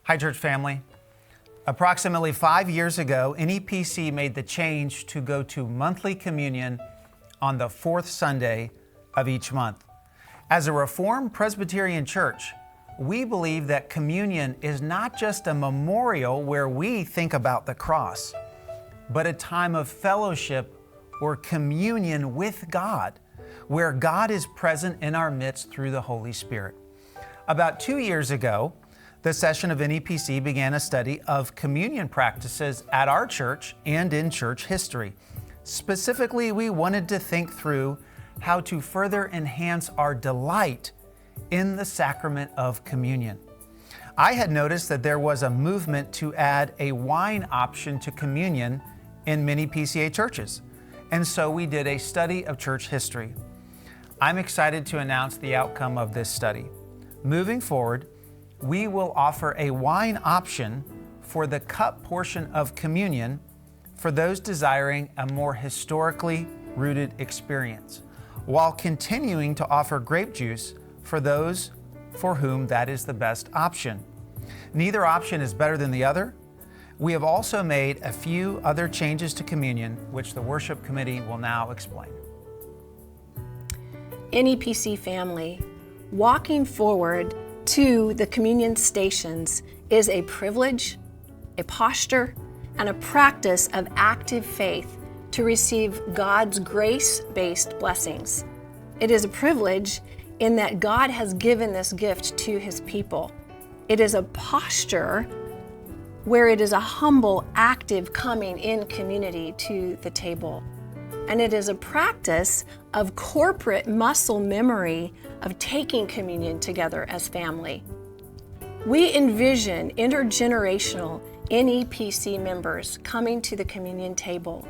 Hi, church family. Approximately 5 years ago, NEPC made the change to go to monthly communion on the fourth Sunday of each month. As a Reformed Presbyterian church, we believe that communion is not just a memorial where we think about the cross, but a time of fellowship or communion with God, where God is present in our midst through the Holy Spirit. About 2 years ago, the session of NEPC began a study of communion practices at our church and in church history. Specifically, we wanted to think through how to further enhance our delight in the sacrament of communion. I had noticed that there was a movement to add a wine option to communion in many PCA churches, and so we did a study of church history. I'm excited to announce the outcome of this study. Moving forward, we will offer a wine option for the cup portion of communion for those desiring a more historically rooted experience, while continuing to offer grape juice for those for whom that is the best option. Neither option is better than the other. We have also made a few other changes to communion, which the worship committee will now explain. NEPC family, walking forward to the communion stations is a privilege, a posture, and a practice of active faith to receive God's grace-based blessings. It is a privilege in that God has given this gift to His people. It is a posture where it is a humble, active coming in community to the table. And it is a practice of corporate muscle memory of taking communion together as family. We envision intergenerational NEPC members coming to the communion table.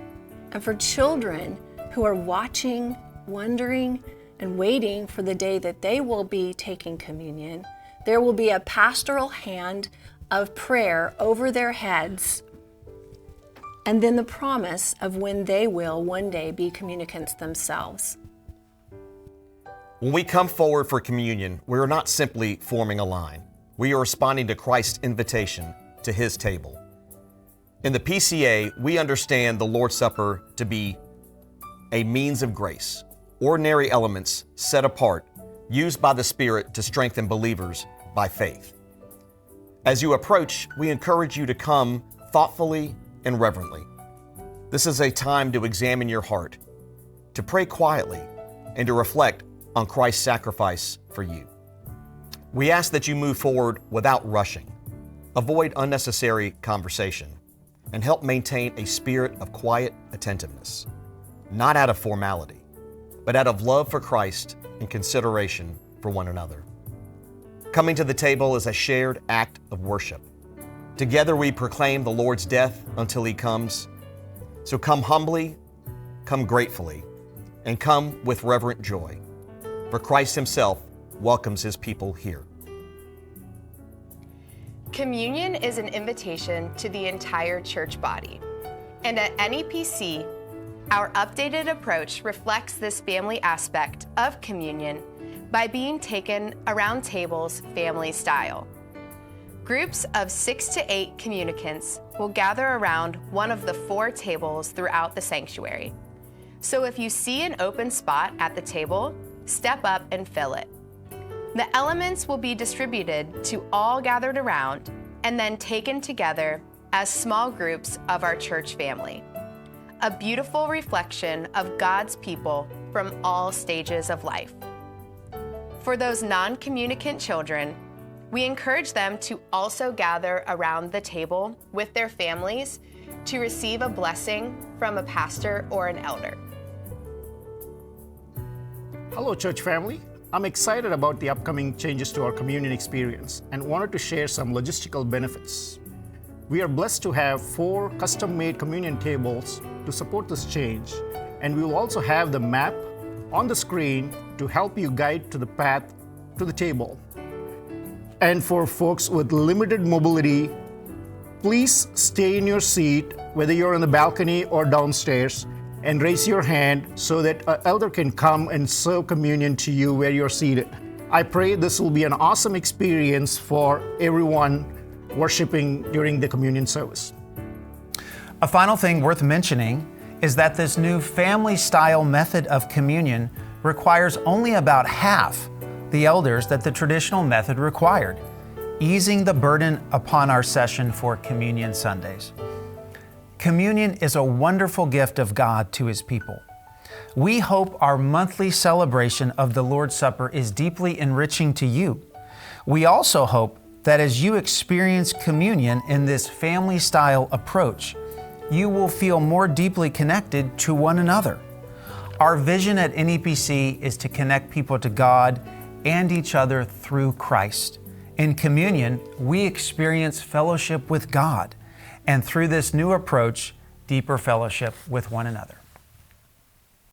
And for children who are watching, wondering, and waiting for the day that they will be taking communion, there will be a pastoral hand of prayer over their heads, and then the promise of when they will one day be communicants themselves. When we come forward for communion, we are not simply forming a line. We are responding to Christ's invitation to His table. In the PCA, we understand the Lord's Supper to be a means of grace, ordinary elements set apart, used by the Spirit to strengthen believers by faith. As you approach, we encourage you to come thoughtfully and reverently. This is a time to examine your heart, to pray quietly, and to reflect on Christ's sacrifice for you. We ask that you move forward without rushing, avoid unnecessary conversation, and help maintain a spirit of quiet attentiveness, not out of formality, but out of love for Christ and consideration for one another. Coming to the table is a shared act of worship. Together we proclaim the Lord's death until He comes. So come humbly, come gratefully, and come with reverent joy, for Christ Himself welcomes His people here. Communion is an invitation to the entire church body. And at NEPC, our updated approach reflects this family aspect of communion by being taken around tables family style. Groups of 6 to 8 communicants will gather around one of the 4 tables throughout the sanctuary. So if you see an open spot at the table, step up and fill it. The elements will be distributed to all gathered around and then taken together as small groups of our church family. A beautiful reflection of God's people from all stages of life. For those non-communicant children, we encourage them to also gather around the table with their families to receive a blessing from a pastor or an elder. Hello, church family. I'm excited about the upcoming changes to our communion experience and wanted to share some logistical benefits. We are blessed to have 4 custom-made communion tables to support this change, and we will also have the map on the screen to help you guide to the path to the table. And for folks with limited mobility, please stay in your seat, whether you're on the balcony or downstairs, and raise your hand so that an elder can come and serve communion to you where you're seated. I pray this will be an awesome experience for everyone worshiping during the communion service. A final thing worth mentioning is that this new family-style method of communion requires only about half the elders that the traditional method required, easing the burden upon our session for Communion Sundays. Communion is a wonderful gift of God to His people. We hope our monthly celebration of the Lord's Supper is deeply enriching to you. We also hope that as you experience communion in this family-style approach, you will feel more deeply connected to one another. Our vision at NEPC is to connect people to God and each other through Christ. In communion, we experience fellowship with God, and through this new approach, deeper fellowship with one another.